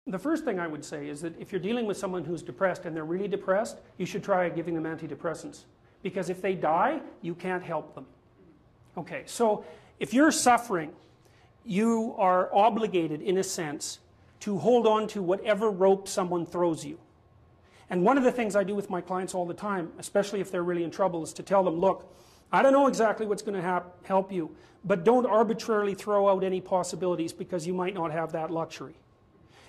The first thing I would say is that if you're dealing with someone who's depressed and they're really depressed, you should try giving them antidepressants. Because if they die, you can't help them. Okay, so if you're suffering, you are obligated, in a sense, to hold on to whatever rope someone throws you. And one of the things I do with my clients all the time, especially if they're really in trouble, is to tell them, look, I don't know exactly what's going to help you, but don't arbitrarily throw out any possibilities because you might not have that luxury.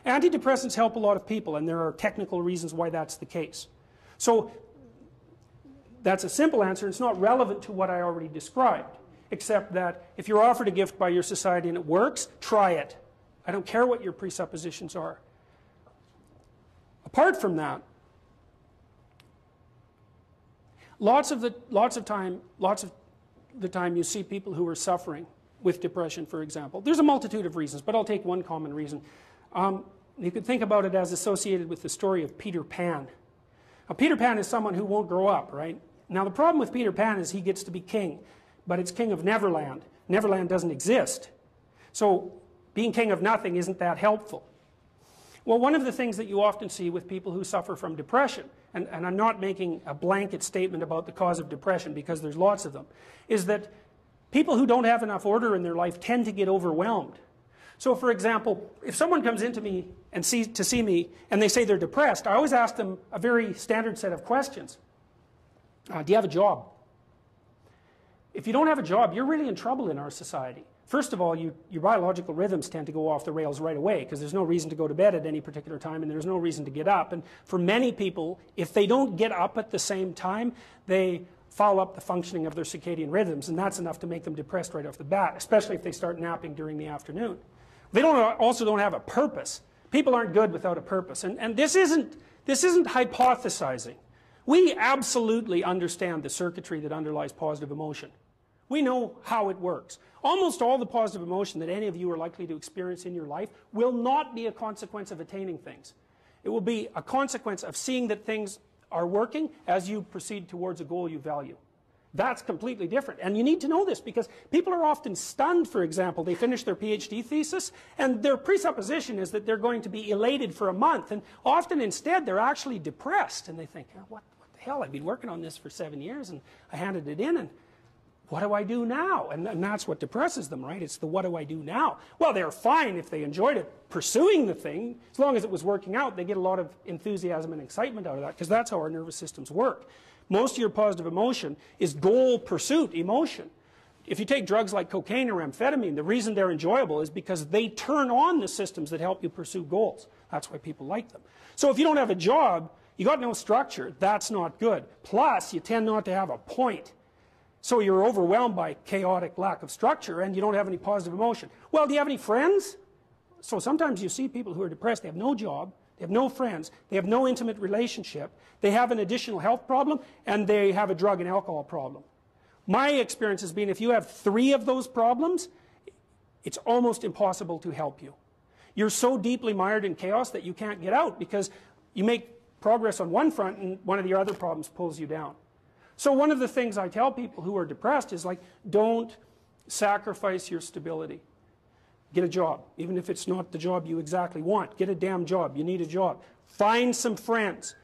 Antidepressants help a lot of people, and there are technical reasons why that's the case. So that's a simple answer. It's not relevant to what I already described, except that if you're offered a gift by your society and it works, try it. I don't care what your presuppositions are. Apart from that, lots of the time you see people who are suffering with depression, for example. There's a multitude of reasons, but I'll take one common reason. You could think about it as associated with the story of Peter Pan. Now, Peter Pan is someone who won't grow up, right? Now, the problem with Peter Pan is he gets to be king, but it's king of Neverland. Neverland doesn't exist. So being king of nothing isn't that helpful. Well, one of the things that you often see with people who suffer from depression, and I'm not making a blanket statement about the cause of depression because there's lots of them, is that people who don't have enough order in their life tend to get overwhelmed. So for example, if someone comes into me and to see me and they say they're depressed, I always ask them a very standard set of questions. Do you have a job? If you don't have a job, you're really in trouble in our society. First of all, your biological rhythms tend to go off the rails right away because there's no reason to go to bed at any particular time and there's no reason to get up. And for many people, if they don't get up at the same time, they foul up the functioning of their circadian rhythms, and that's enough to make them depressed right off the bat, especially if they start napping during the afternoon. They also don't have a purpose. People aren't good without a purpose. And this isn't hypothesizing. We absolutely understand the circuitry that underlies positive emotion. We know how it works. Almost all the positive emotion that any of you are likely to experience in your life will not be a consequence of attaining things. It will be a consequence of seeing that things are working as you proceed towards a goal you value. That's completely different. And you need to know this because people are often stunned, for example. They finish their PhD thesis and their presupposition is that they're going to be elated for a month. And often instead they're actually depressed. And they think, oh, what the hell? I've been working on this for 7 years and I handed it in and what do I do now? And that's what depresses them, right? It's the what do I do now? Well, they're fine if they enjoyed it, pursuing the thing. As long as it was working out, they get a lot of enthusiasm and excitement out of that because that's how our nervous systems work. Most of your positive emotion is goal pursuit emotion. If you take drugs like cocaine or amphetamine, the reason they're enjoyable is because they turn on the systems that help you pursue goals. That's why people like them. So if you don't have a job, you got no structure, that's not good. Plus, you tend not to have a point. So you're overwhelmed by chaotic lack of structure and you don't have any positive emotion. Well, do you have any friends? So sometimes you see people who are depressed, they have no job, they have no friends, they have no intimate relationship, they have an additional health problem, and they have a drug and alcohol problem. My experience has been if you have 3 of those problems, it's almost impossible to help you. You're so deeply mired in chaos that you can't get out because you make progress on one front and one of the other problems pulls you down. So one of the things I tell people who are depressed is like, don't sacrifice your stability. Get a job, even if it's not the job you exactly want. Get a damn job. You need a job. Find some friends.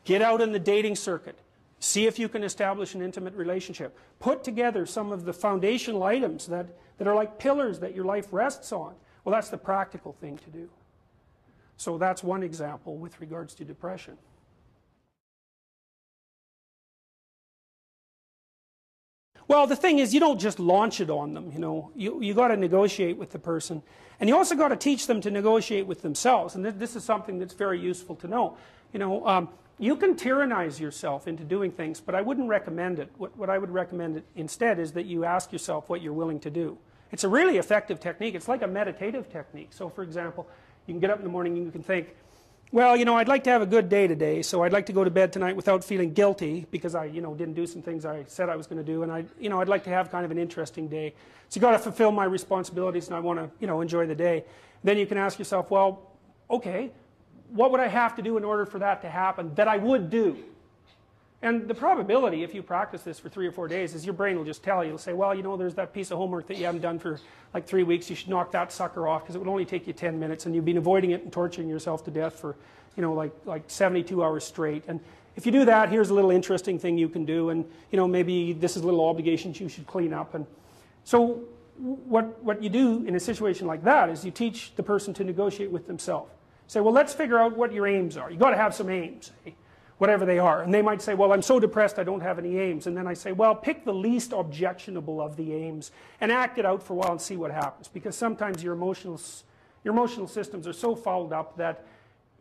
Get out in the dating circuit. See if you can establish an intimate relationship. Put together some of the foundational items that are like pillars that your life rests on. Well, that's the practical thing to do. So that's one example with regards to depression. Well, the thing is, you don't just launch it on them, you know. You got to negotiate with the person. And you also got to teach them to negotiate with themselves. And this is something that's very useful to know. You know, you can tyrannize yourself into doing things, but I wouldn't recommend it. What I would recommend instead is that you ask yourself what you're willing to do. It's a really effective technique. It's like a meditative technique. So, for example, you can get up in the morning and you can think, well, you know, I'd like to have a good day today, so I'd like to go to bed tonight without feeling guilty because I, you know, didn't do some things I said I was going to do, and I'd like to have kind of an interesting day. So you got to fulfill my responsibilities, and I want to, you know, enjoy the day. Then you can ask yourself, well, okay, what would I have to do in order for that to happen that I would do? And the probability, if you practice this for 3 or 4 days, is your brain will just tell you, it'll say, well, you know, there's that piece of homework that you haven't done for like 3 weeks, you should knock that sucker off because it would only take you 10 minutes and you've been avoiding it and torturing yourself to death for, you know, like 72 hours straight. And if you do that, here's a little interesting thing you can do, and, you know, maybe this is little obligations you should clean up. And so what you do in a situation like that is you teach the person to negotiate with themselves. Say, well, let's figure out what your aims are. You've got to have some aims, whatever they are. And they might say, well, I'm so depressed I don't have any aims. And then I say, well, pick the least objectionable of the aims and act it out for a while and see what happens. Because sometimes your emotional systems are so fouled up that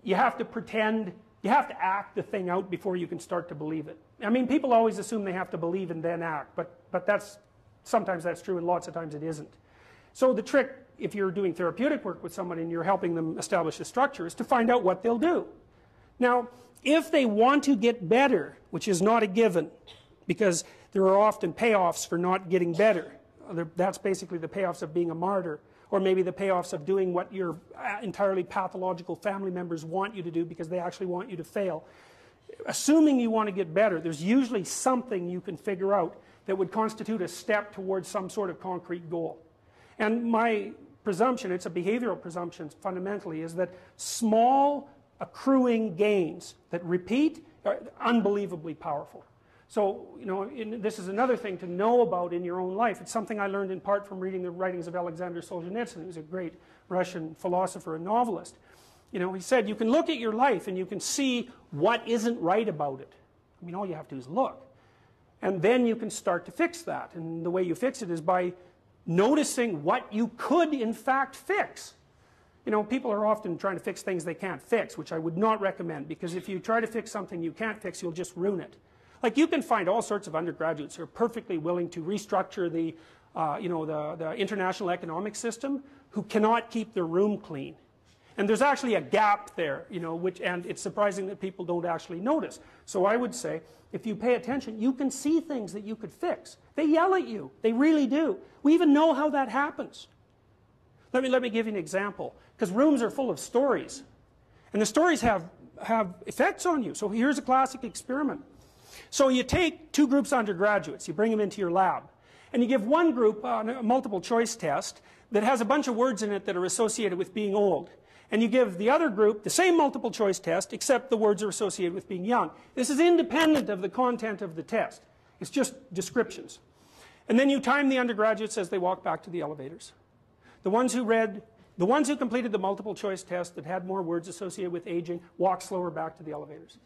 you have to pretend, you have to act the thing out before you can start to believe it. I mean, people always assume they have to believe and then act, but sometimes that's true and lots of times it isn't. So the trick, if you're doing therapeutic work with somebody and you're helping them establish a structure, is to find out what they'll do. Now, if they want to get better, which is not a given, because there are often payoffs for not getting better. That's basically the payoffs of being a martyr, or maybe the payoffs of doing what your entirely pathological family members want you to do because they actually want you to fail. Assuming you want to get better, there's usually something you can figure out that would constitute a step towards some sort of concrete goal. And my presumption, it's a behavioral presumption fundamentally, is that small accruing gains that repeat are unbelievably powerful. So, you know, this is another thing to know about in your own life. It's something I learned in part from reading the writings of Alexander Solzhenitsyn, who's a great Russian philosopher and novelist. You know, he said, you can look at your life and you can see what isn't right about it. I mean, all you have to do is look. And then you can start to fix that. And the way you fix it is by noticing what you could, in fact, fix. You know, people are often trying to fix things they can't fix, which I would not recommend, because if you try to fix something you can't fix, you'll just ruin it. Like, you can find all sorts of undergraduates who are perfectly willing to restructure the, you know, the international economic system, who cannot keep their room clean. And there's actually a gap there, you know, and it's surprising that people don't actually notice. So I would say, if you pay attention, you can see things that you could fix. They yell at you. They really do. We even know how that happens. Let me give you an example. Because rooms are full of stories. And the stories have effects on you. So here's a classic experiment. So you take 2 groups of undergraduates, you bring them into your lab, and you give one group a multiple choice test that has a bunch of words in it that are associated with being old. And you give the other group the same multiple choice test, except the words are associated with being young. This is independent of the content of the test. It's just descriptions. And then you time the undergraduates as they walk back to the elevators. The ones who completed the multiple choice test that had more words associated with aging walk slower back to the elevators.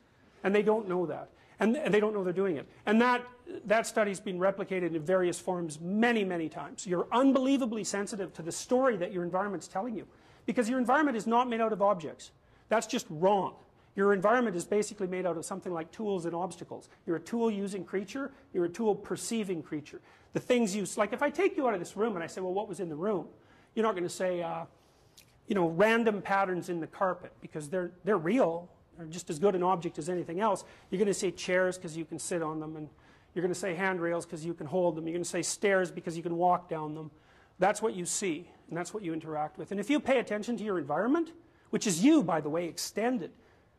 And they don't know that. And they don't know they're doing it. And that study's been replicated in various forms many, many times. You're unbelievably sensitive to the story that your environment's telling you. Because your environment is not made out of objects. That's just wrong. Your environment is basically made out of something like tools and obstacles. You're a tool-using creature. You're a tool-perceiving creature. The things you, like if I take you out of this room and I say, well, what was in the room? You're not going to say, you know, random patterns in the carpet, because they're real. They're just as good an object as anything else. You're going to say chairs because you can sit on them, and you're going to say handrails because you can hold them. You're going to say stairs because you can walk down them. That's what you see, and that's what you interact with. And if you pay attention to your environment, which is you, by the way, extended,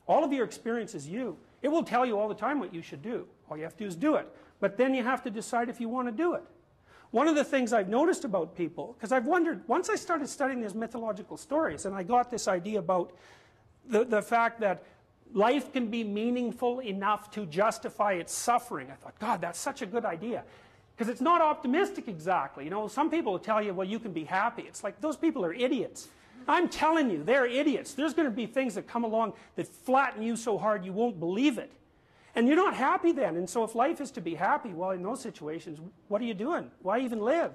all of your experience is you. It will tell you all the time what you should do. All you have to do is do it. But then you have to decide if you want to do it. One of the things I've noticed about people, because I've wondered, once I started studying these mythological stories, and I got this idea about the fact that life can be meaningful enough to justify its suffering, I thought, God, that's such a good idea. Because it's not optimistic exactly. You know, some people will tell you, well, you can be happy. It's like, those people are idiots. I'm telling you, they're idiots. There's going to be things that come along that flatten you so hard you won't believe it. And you're not happy then. And so if life is to be happy, well, in those situations, what are you doing? Why even live?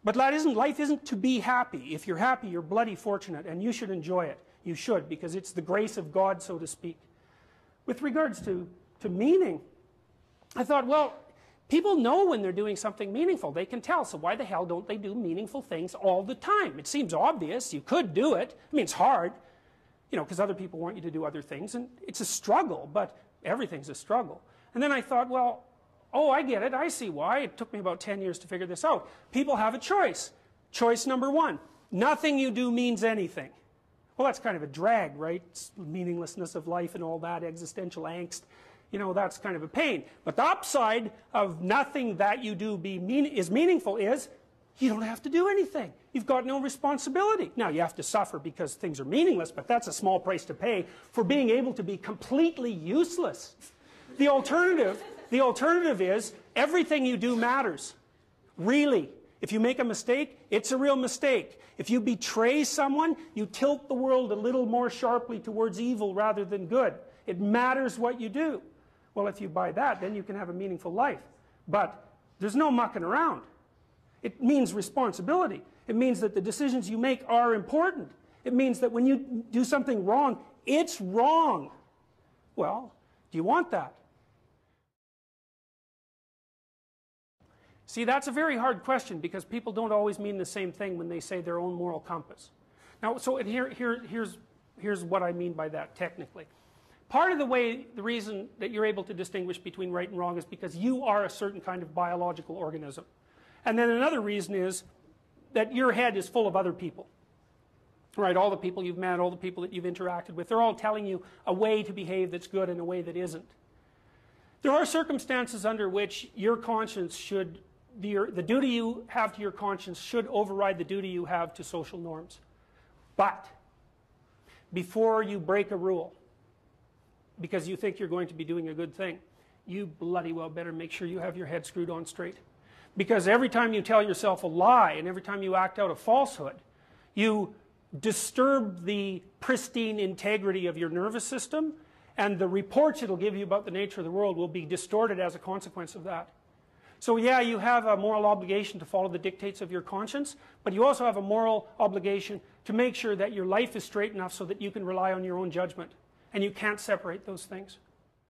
But life isn't to be happy. If you're happy, you're bloody fortunate, and you should enjoy it. You should, because it's the grace of God, so to speak. With regards to meaning, I thought, well, people know when they're doing something meaningful. They can tell. So why the hell don't they do meaningful things all the time? It seems obvious. You could do it. I mean, it's hard, you know, because other people want you to do other things. And it's a struggle, but everything's a struggle. And then I thought, well, oh, I get it. I see why. It took me about 10 years to figure this out. People have a choice. Choice number 1. Nothing you do means anything. Well, that's kind of a drag, right? It's meaninglessness of life and all that, existential angst. you know, that's kind of a pain. But the upside of nothing that you do is meaningful is you don't have to do anything. You've got no responsibility. Now, you have to suffer because things are meaningless, but that's a small price to pay for being able to be completely useless. The alternative is everything you do matters. Really. If you make a mistake, it's a real mistake. If you betray someone, you tilt the world a little more sharply towards evil rather than good. It matters what you do. Well, if you buy that, then you can have a meaningful life. But there's no mucking around. It means responsibility. It means that the decisions you make are important. It means that when you do something wrong, it's wrong. Well, do you want that? See, that's a very hard question because people don't always mean the same thing when they say their own moral compass. Now, so here's what I mean by that technically. Part of the reason that you're able to distinguish between right and wrong is because you are a certain kind of biological organism. And then another reason is that your head is full of other people. Right, all the people you've met, all the people that you've interacted with, they're all telling you a way to behave that's good and a way that isn't. There are circumstances under which your conscience should, the duty you have to your conscience should override the duty you have to social norms. But before you break a rule, because you think you're going to be doing a good thing, you bloody well better make sure you have your head screwed on straight. Because every time you tell yourself a lie and every time you act out a falsehood, you disturb the pristine integrity of your nervous system, and the reports it'll give you about the nature of the world will be distorted as a consequence of that. So yeah, you have a moral obligation to follow the dictates of your conscience, but you also have a moral obligation to make sure that your life is straight enough so that you can rely on your own judgment. And you can't separate those things.